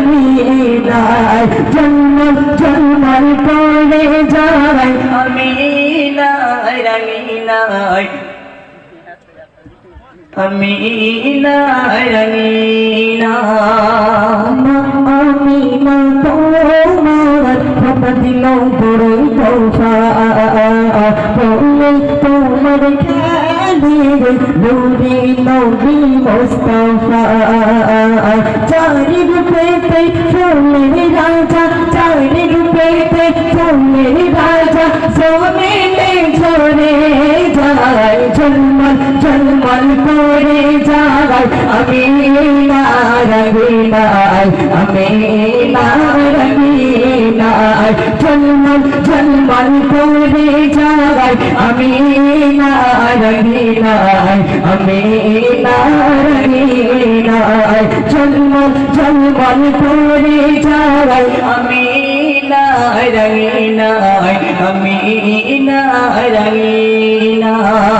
আমিনায় জন্মল জন্মল করে যায় আমিনায় রঙিনায় আমিনায় রঙিনায় আমিনা তোমার কথা দিল বড়ই তোফা বলে তোমার খেলে নুরি নবী মুস্তাফা চারি রূপেতে ফুলের রাজা চারি রূপেতে ফুলের রাজা জমিনে ঝরে যায় ঝলমল ঝলমল করে যায় আমিনা রঙিনায় আমিনা রঙিনায় ঝলমল ঝলমল করে যায় আমিনা রঙিনায় আমিনা রঙিনায় ঝলমল ঝলমল করে যায় আমিনায় রঙিনায় আমিনায় রঙিনায়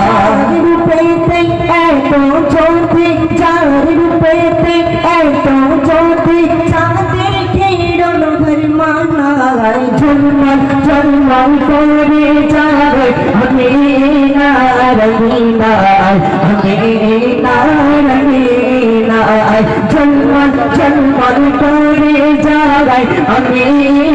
রূপেতে এত জ্যোতি চার রূপেতে এত জ্যোতি চাঁদের কিরণ ধর্মানায় ঝলমল ঝলমল করে যায় আমিনা রঙিনায় আমিনা রঙিনায় ঝলমল ঝলমল করে যায় আমিনা